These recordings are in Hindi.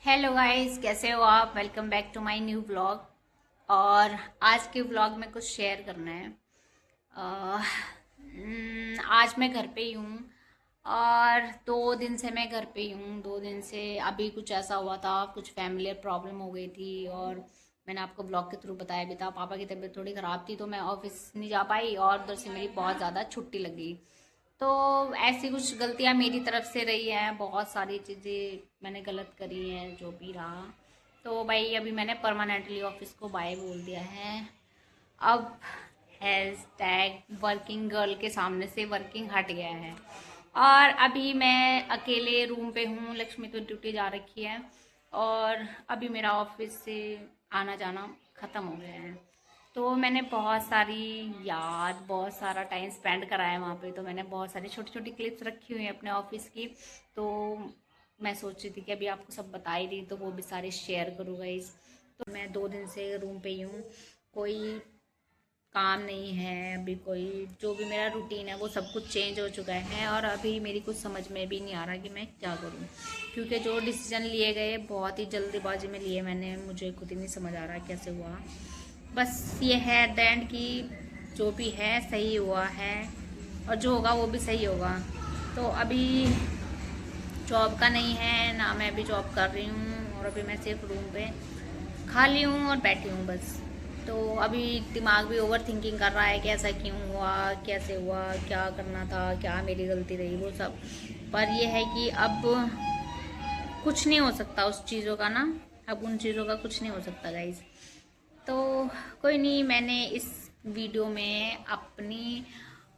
हेलो गाइस, कैसे हो आप। Welcome back to my new vlog. और आज के व्लॉग में कुछ शेयर करना है। आज मैं घर पे ही हूँ और 2 दिन से मैं घर पे ही हूँ। 2 दिन से अभी कुछ ऐसा हुआ था, कुछ फैमिली प्रॉब्लम हो गई थी और मैंने आपको ब्लॉग के थ्रू बताया भी था। पापा की तबीयत थोड़ी ख़राब थी तो मैं ऑफिस नहीं जा पाई और उधर से मेरी बहुत ज़्यादा छुट्टी लग गई। तो ऐसी कुछ गलतियां मेरी तरफ से रही हैं, बहुत सारी चीज़ें मैंने गलत करी हैं, जो भी रहा। तो भाई अभी मैंने परमानेंटली ऑफिस को बाय बोल दिया है। अब हैश टैग वर्किंग गर्ल के सामने से वर्किंग हट गया है और अभी मैं अकेले रूम पे हूँ। लक्ष्मी तो ड्यूटी जा रखी है और अभी मेरा ऑफिस से आना जाना ख़त्म हो गया है। तो मैंने बहुत सारी याद, बहुत सारा टाइम स्पेंड करा है वहाँ पे। तो मैंने बहुत सारी छोटी छोटी क्लिप्स रखी हुई हैं अपने ऑफिस की। तो मैं सोच रही थी कि अभी आपको सब बता ही दी तो वो भी सारे शेयर करूँगा इस। तो मैं 2 दिन से रूम पे ही हूँ, कोई काम नहीं है अभी। कोई जो भी मेरा रूटीन है वो सब कुछ चेंज हो चुका है और अभी मेरी कुछ समझ में भी नहीं आ रहा कि मैं क्या करूँ, क्योंकि जो डिसीजन लिए गए बहुत ही जल्दीबाजी में लिए मैंने। मुझे खुद ही नहीं समझ आ रहा कैसे हुआ। बस ये है एट द एंड कि जो भी है सही हुआ है और जो होगा वो भी सही होगा। तो अभी जॉब का नहीं है ना, मैं अभी जॉब कर रही हूँ और अभी मैं सिर्फ रूम पे खाली हूँ और बैठी हूँ बस। तो अभी दिमाग भी ओवर थिंकिंग कर रहा है कि ऐसा क्यों हुआ, कैसे हुआ, क्या करना था, क्या मेरी गलती रही, वो सब। पर यह है कि अब कुछ नहीं हो सकता उस चीज़ों का ना। अब उन चीज़ों का कुछ नहीं हो सकता गाइज। तो कोई नहीं, मैंने इस वीडियो में अपनी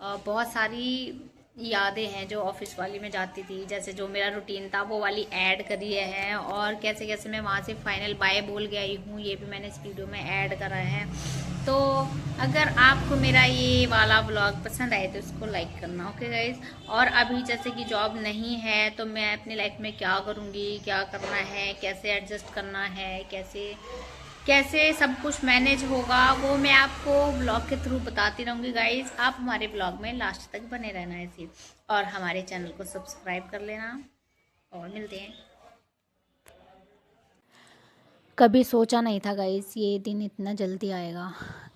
बहुत सारी यादें हैं जो ऑफिस वाली में जाती थी, जैसे जो मेरा रूटीन था वो वाली ऐड करी है और कैसे कैसे मैं वहाँ से फाइनल बाय बोल के आई हूँ, ये भी मैंने इस वीडियो में ऐड करा है। तो अगर आपको मेरा ये वाला व्लॉग पसंद आए तो इसको लाइक करना, ओके गाइज। और अभी जैसे कि जॉब नहीं है तो मैं अपनी लाइफ में क्या करूँगी, क्या करना है, कैसे एडजस्ट करना है, कैसे कैसे सब कुछ मैनेज होगा, वो मैं आपको ब्लॉग के थ्रू बताती रहूँगी गाइज। आप हमारे ब्लॉग में लास्ट तक बने रहना ऐसे, और हमारे चैनल को सब्सक्राइब कर लेना। और मिलते हैं। कभी सोचा नहीं था गाइस ये दिन इतना जल्दी आएगा।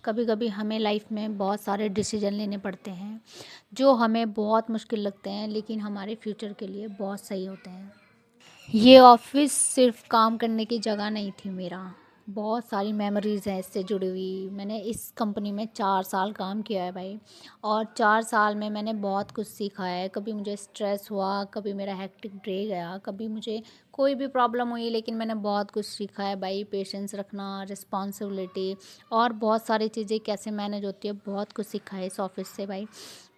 कभी कभी हमें लाइफ में बहुत सारे डिसीजन लेने पड़ते हैं जो हमें बहुत मुश्किल लगते हैं, लेकिन हमारे फ्यूचर के लिए बहुत सही होते हैं। ये ऑफिस सिर्फ काम करने की जगह नहीं थी मेरा। बहुत सारी मेमोरीज़ हैं इससे जुड़ी हुई। मैंने इस कंपनी में 4 साल काम किया है भाई, और 4 साल में मैंने बहुत कुछ सीखा है। कभी मुझे स्ट्रेस हुआ, कभी मेरा हेक्टिक डे गया, कभी मुझे कोई भी प्रॉब्लम हुई, लेकिन मैंने बहुत कुछ सीखा है भाई। पेशेंस रखना, रिस्पॉन्सिबिलिटी और बहुत सारी चीज़ें कैसे मैनेज होती है, बहुत कुछ सीखा है इस ऑफिस से भाई।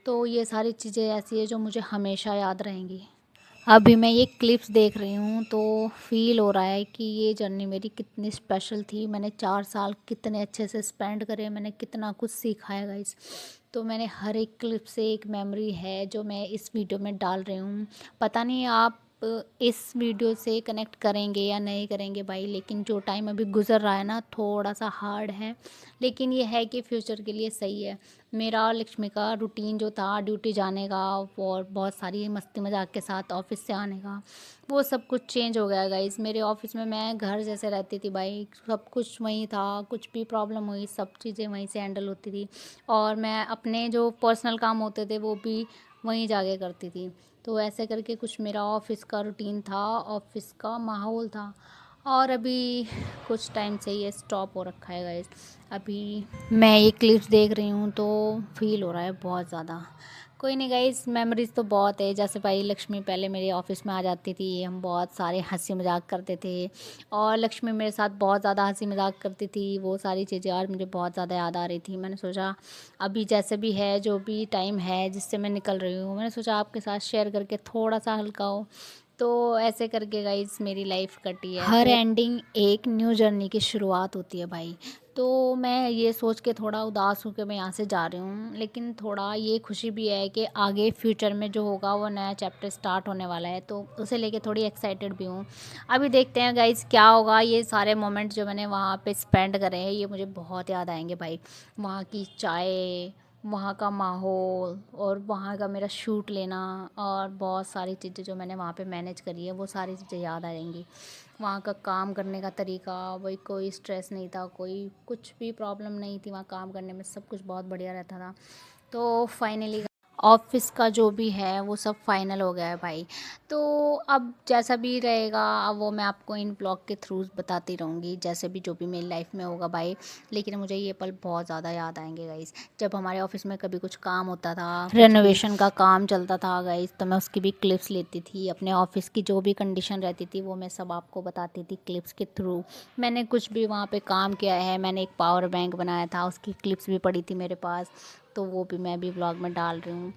तो ये सारी चीज़ें ऐसी है जो मुझे हमेशा याद रहेंगी। अभी मैं ये क्लिप्स देख रही हूँ तो फील हो रहा है कि ये जर्नी मेरी कितनी स्पेशल थी। मैंने 4 साल कितने अच्छे से स्पेंड करे, मैंने कितना कुछ सीखा है गाइस। तो मैंने हर एक क्लिप से एक मेमोरी है जो मैं इस वीडियो में डाल रही हूँ। पता नहीं आप इस वीडियो से कनेक्ट करेंगे या नहीं करेंगे भाई, लेकिन जो टाइम अभी गुज़र रहा है ना, थोड़ा सा हार्ड है, लेकिन ये है कि फ्यूचर के लिए सही है। मेरा और लक्ष्मी का रूटीन जो था ड्यूटी जाने का और बहुत सारी मस्ती मजाक के साथ ऑफिस से आने का, वो सब कुछ चेंज हो गया गाइस। मेरे ऑफिस में मैं घर जैसे रहती थी भाई, सब कुछ वहीं था। कुछ भी प्रॉब्लम हुई सब चीज़ें वहीं से हैंडल होती थी, और मैं अपने जो पर्सनल काम होते थे वो भी वहीं जाके करती थी। तो ऐसे करके कुछ मेरा ऑफिस का रूटीन था, ऑफिस का माहौल था। और अभी कुछ टाइम से ये स्टॉप हो रखा है गाइस। अभी मैं ये क्लिप्स देख रही हूँ तो फील हो रहा है बहुत ज़्यादा। कोई नहीं गाइस, मेमोरीज़ तो बहुत है। जैसे भाई लक्ष्मी पहले मेरे ऑफिस में आ जाती थी, हम बहुत सारे हंसी मजाक करते थे और लक्ष्मी मेरे साथ बहुत ज़्यादा हंसी मजाक करती थी। वो सारी चीज़ें आज मुझे बहुत ज़्यादा याद आ रही थी। मैंने सोचा अभी जैसे भी है, जो भी टाइम है जिससे मैं निकल रही हूँ, मैंने सोचा आपके साथ शेयर करके थोड़ा सा हल्का हो। तो ऐसे करके गाइस मेरी लाइफ कटी है। हर एंडिंग एक न्यू जर्नी की शुरुआत होती है भाई। तो मैं ये सोच के थोड़ा उदास हूँ कि मैं यहाँ से जा रही हूँ, लेकिन थोड़ा ये खुशी भी है कि आगे फ्यूचर में जो होगा वो नया चैप्टर स्टार्ट होने वाला है, तो उसे लेके थोड़ी एक्साइटेड भी हूँ। अभी देखते हैं गाइस क्या होगा। ये सारे मोमेंट जो मैंने वहाँ पे स्पेंड करे हैं ये मुझे बहुत याद आएंगे भाई। वहाँ की चाय, वहाँ का माहौल और वहाँ का मेरा शूट लेना और बहुत सारी चीज़ें जो मैंने वहाँ पे मैनेज करी है वो सारी चीज़ें याद आ जाएंगी। वहाँ का काम करने का तरीका, वही कोई स्ट्रेस नहीं था, कोई कुछ भी प्रॉब्लम नहीं थी वहाँ काम करने में, सब कुछ बहुत बढ़िया रहता था। तो फाइनली ऑफ़िस का जो भी है वो सब फाइनल हो गया है भाई। तो अब जैसा भी रहेगा अब वो मैं आपको इन ब्लॉग के थ्रू बताती रहूँगी, जैसे भी जो भी मेरी लाइफ में होगा भाई। लेकिन मुझे ये पल बहुत ज़्यादा याद आएंगे गाइस, जब हमारे ऑफिस में कभी कुछ काम होता था, रेनोवेशन का काम चलता था गाइस, तो मैं उसकी भी क्लिप्स लेती थी। अपने ऑफिस की जो भी कंडीशन रहती थी वो मैं सब आपको बताती थी क्लिप्स के थ्रू। मैंने कुछ भी वहाँ पे काम किया है, मैंने एक पावर बैंक बनाया था, उसकी क्लिप्स भी पड़ी थी मेरे पास, तो वो भी मैं भी ब्लॉग में डाल रही हूँ।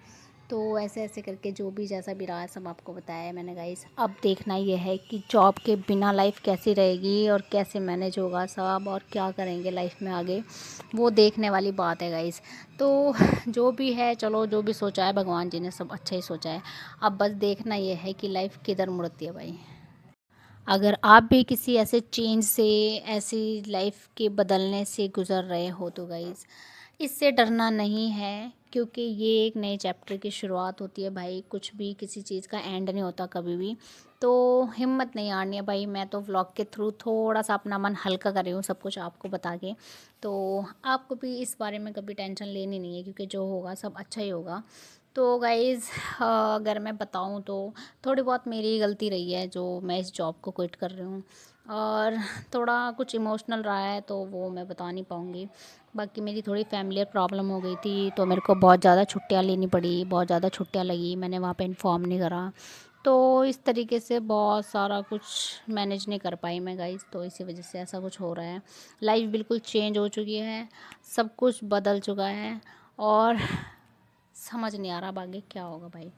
तो ऐसे ऐसे करके जो भी जैसा भी रहा है सब आपको बताया है मैंने गाइस। अब देखना ये है कि जॉब के बिना लाइफ कैसी रहेगी और कैसे मैनेज होगा सब, और क्या करेंगे लाइफ में आगे, वो देखने वाली बात है गाइस। तो जो भी है चलो, जो भी सोचा है भगवान जी ने सब अच्छा ही सोचा है। अब बस देखना ये है कि लाइफ किधर मुड़ती है भाई। अगर आप भी किसी ऐसे चेंज से, ऐसी लाइफ के बदलने से गुज़र रहे हो तो गाइज़ इससे डरना नहीं है, क्योंकि ये एक नए चैप्टर की शुरुआत होती है भाई। कुछ भी किसी चीज़ का एंड नहीं होता कभी भी, तो हिम्मत नहीं हारनी है भाई। मैं तो व्लॉग के थ्रू थोड़ा सा अपना मन हल्का कर रही हूँ सब कुछ आपको बता के, तो आपको भी इस बारे में कभी टेंशन लेनी नहीं है, क्योंकि जो होगा सब अच्छा ही होगा। तो गाइज़ अगर मैं बताऊँ तो थोड़ी बहुत मेरी ही गलती रही है जो मैं इस जॉब को क्विट कर रही हूँ, और थोड़ा कुछ इमोशनल रहा है तो वो मैं बता नहीं पाऊँगी। बाकी मेरी थोड़ी फैमिलियर प्रॉब्लम हो गई थी, तो मेरे को बहुत ज़्यादा छुट्टियाँ लेनी पड़ी, बहुत ज़्यादा छुट्टियाँ लगी, मैंने वहाँ पे इन्फॉर्म नहीं करा। तो इस तरीके से बहुत सारा कुछ मैनेज नहीं कर पाई मैं गाइस, तो इसी वजह से ऐसा कुछ हो रहा है। लाइफ बिल्कुल चेंज हो चुकी है, सब कुछ बदल चुका है, और समझ नहीं आ रहा अब आगे क्या होगा भाई।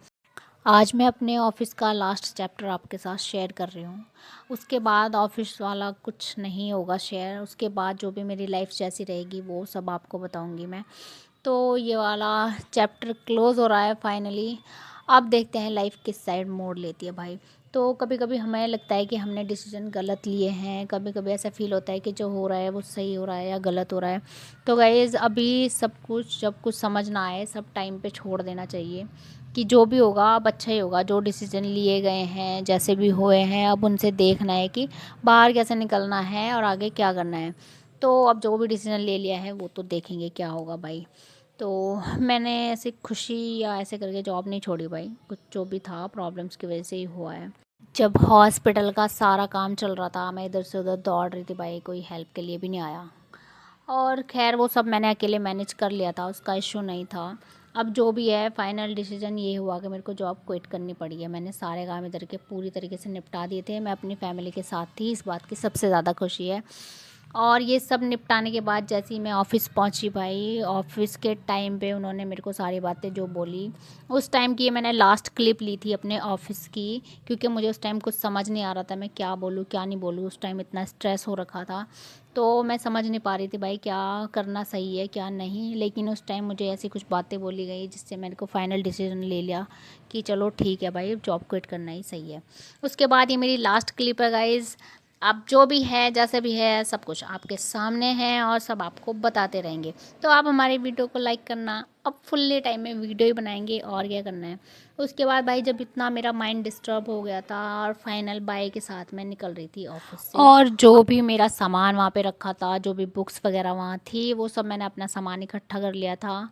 आज मैं अपने ऑफ़िस का लास्ट चैप्टर आपके साथ शेयर कर रही हूँ। उसके बाद ऑफ़िस वाला कुछ नहीं होगा शेयर, उसके बाद जो भी मेरी लाइफ जैसी रहेगी वो सब आपको बताऊँगी मैं। तो ये वाला चैप्टर क्लोज़ हो रहा है फाइनली। अब देखते हैं लाइफ किस साइड मोड़ लेती है भाई। तो कभी कभी हमें लगता है कि हमने डिसीजन गलत लिए हैं, कभी कभी ऐसा फ़ील होता है कि जो हो रहा है वो सही हो रहा है या गलत हो रहा है। तो गाइज़ अभी सब कुछ, जब कुछ समझ ना आए, सब टाइम पे छोड़ देना चाहिए कि जो भी होगा अब अच्छा ही होगा। जो डिसीजन लिए गए हैं, जैसे भी हुए हैं, अब उनसे देखना है कि बाहर कैसे निकलना है और आगे क्या करना है। तो अब जो भी डिसीजन ले लिया है वो तो देखेंगे क्या होगा भाई। तो मैंने ऐसे खुशी या ऐसे करके जॉब नहीं छोड़ी भाई, कुछ जो भी था प्रॉब्लम्स की वजह से ही हुआ है। जब हॉस्पिटल का सारा काम चल रहा था, मैं इधर से उधर दौड़ रही थी भाई, कोई हेल्प के लिए भी नहीं आया। और खैर वो सब मैंने अकेले मैनेज कर लिया था, उसका इशू नहीं था। अब जो भी है फाइनल डिसीजन ये हुआ कि मेरे को जॉब क्विट करनी पड़ी है। मैंने सारे काम इधर के पूरी तरीके से निपटा दिए थे, मैं अपनी फैमिली के साथ थी, इस बात की सबसे ज़्यादा खुशी है। और ये सब निपटाने के बाद जैसे ही मैं ऑफ़िस पहुंची भाई, ऑफ़िस के टाइम पे उन्होंने मेरे को सारी बातें जो बोली, उस टाइम की ये मैंने लास्ट क्लिप ली थी अपने ऑफ़िस की, क्योंकि मुझे उस टाइम कुछ समझ नहीं आ रहा था मैं क्या बोलूँ क्या नहीं बोलूँ। उस टाइम इतना स्ट्रेस हो रखा था, तो मैं समझ नहीं पा रही थी भाई क्या करना सही है क्या नहीं। लेकिन उस टाइम मुझे ऐसी कुछ बातें बोली गई जिससे मेरे को फ़ाइनल डिसीजन ले लिया कि चलो ठीक है भाई, जॉब क्विट करना ही सही है। उसके बाद ये मेरी लास्ट क्लिप है गाइज़। अब जो भी है जैसे भी है सब कुछ आपके सामने है और सब आपको बताते रहेंगे। तो आप हमारे वीडियो को लाइक करना। अब फुल्ली टाइम में वीडियो ही बनाएंगे और क्या करना है। उसके बाद भाई जब इतना मेरा माइंड डिस्टर्ब हो गया था और फाइनल बाय के साथ मैं निकल रही थी ऑफिस से, और जो भी मेरा सामान वहाँ पे रखा था, जो भी बुक्स वगैरह वहाँ थी, वो सब मैंने अपना सामान इकट्ठा कर लिया था।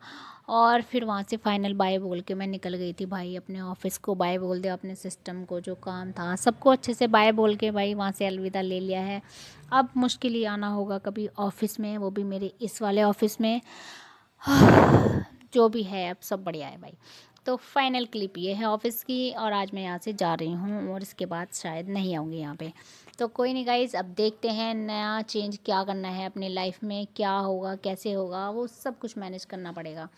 और फिर वहाँ से फाइनल बाय बोल के मैं निकल गई थी भाई। अपने ऑफिस को बाय बोल दिया, अपने सिस्टम को, जो काम था सबको अच्छे से बाय बोल के भाई वहाँ से अलविदा ले लिया है। अब मुश्किल ही आना होगा कभी ऑफिस में, वो भी मेरे इस वाले ऑफिस में। जो भी है अब सब बढ़िया है भाई। तो फाइनल क्लिप ये है ऑफिस की, और आज मैं यहाँ से जा रही हूँ और इसके बाद शायद नहीं आऊँगी यहाँ पे। तो कोई नहीं गाइज, अब देखते हैं नया चेंज क्या करना है अपनी लाइफ में, क्या होगा कैसे होगा, वो सब कुछ मैनेज करना पड़ेगा।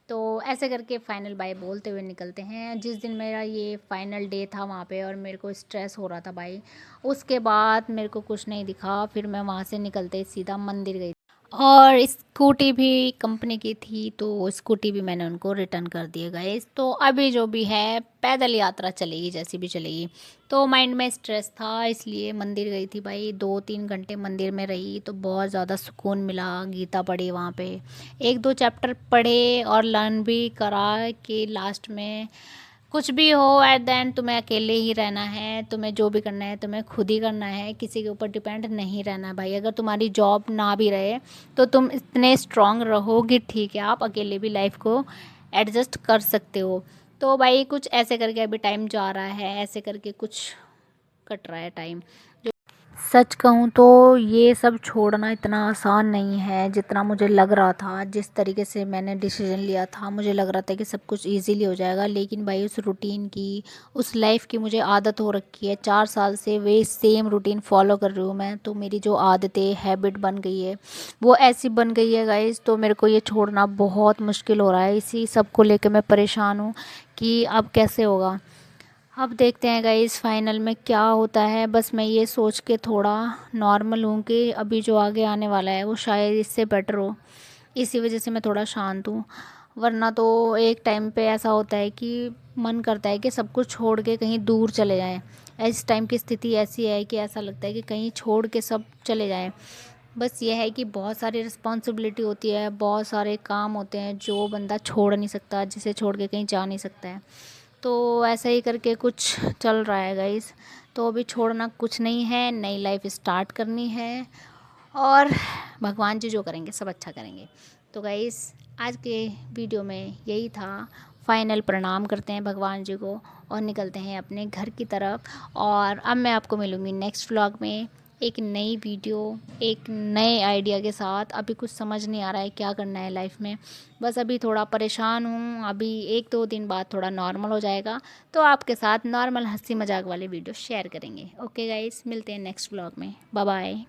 तो ऐसे करके फ़ाइनल बाय बोलते हुए निकलते हैं। जिस दिन मेरा ये फ़ाइनल डे था वहाँ पे और मेरे को स्ट्रेस हो रहा था भाई, उसके बाद मेरे को कुछ नहीं दिखा। फिर मैं वहाँ से निकलते ही सीधा मंदिर गई, और स्कूटी भी कंपनी की थी, तो स्कूटी भी मैंने उनको रिटर्न कर दिए गाइस। तो अभी जो भी है पैदल यात्रा चलेगी जैसी भी चलेगी। तो माइंड में स्ट्रेस था इसलिए मंदिर गई थी भाई, 2-3 घंटे मंदिर में रही तो बहुत ज़्यादा सुकून मिला। गीता पढ़ी वहाँ पे, 1-2 चैप्टर पढ़े और लर्न भी करा कि लास्ट में कुछ भी हो एट द एंड तुम्हें अकेले ही रहना है, तुम्हें जो भी करना है तुम्हें खुद ही करना है, किसी के ऊपर डिपेंड नहीं रहना है भाई। अगर तुम्हारी जॉब ना भी रहे तो तुम इतने स्ट्रांग रहोगे, ठीक है, आप अकेले भी लाइफ को एडजस्ट कर सकते हो। तो भाई कुछ ऐसे करके अभी टाइम जा रहा है, ऐसे करके कुछ कट रहा है टाइम। सच कहूँ तो ये सब छोड़ना इतना आसान नहीं है जितना मुझे लग रहा था। जिस तरीके से मैंने डिसीजन लिया था मुझे लग रहा था कि सब कुछ इजीली हो जाएगा, लेकिन भाई उस रूटीन की, उस लाइफ की मुझे आदत हो रखी है। 4 साल से वे सेम रूटीन फॉलो कर रही हूँ मैं, तो मेरी जो आदतें हैबिट बन गई है वो ऐसी बन गई है गाइस, तो मेरे को ये छोड़ना बहुत मुश्किल हो रहा है। इसी सब को लेकर मैं परेशान हूँ कि अब कैसे होगा। अब देखते हैं गाइस फाइनल में क्या होता है। बस मैं ये सोच के थोड़ा नॉर्मल हूँ कि अभी जो आगे आने वाला है वो शायद इससे बेटर हो, इसी वजह से मैं थोड़ा शांत हूँ। वरना तो एक टाइम पे ऐसा होता है कि मन करता है कि सब कुछ छोड़ के कहीं दूर चले जाएं। इस टाइम की स्थिति ऐसी है कि ऐसा लगता है कि कहीं छोड़ के सब चले जाएं। बस ये है कि बहुत सारी रिस्पॉन्सिबिलिटी होती है, बहुत सारे काम होते हैं जो बंदा छोड़ नहीं सकता, जिसे छोड़ के कहीं जा नहीं सकता है। तो ऐसा ही करके कुछ चल रहा है गाइस। तो अभी छोड़ना कुछ नहीं है, नई लाइफ स्टार्ट करनी है, और भगवान जी जो करेंगे सब अच्छा करेंगे। तो गाइस आज के वीडियो में यही था। फाइनल प्रणाम करते हैं भगवान जी को और निकलते हैं अपने घर की तरफ। और अब मैं आपको मिलूँगी नेक्स्ट व्लॉग में एक नई वीडियो, एक नए आइडिया के साथ। अभी कुछ समझ नहीं आ रहा है क्या करना है लाइफ में, बस अभी थोड़ा परेशान हूँ। अभी 1-2 दिन बाद थोड़ा नॉर्मल हो जाएगा तो आपके साथ नॉर्मल हंसी मजाक वाले वीडियो शेयर करेंगे। ओके गाइस, मिलते हैं नेक्स्ट व्लॉग में। Bye bye.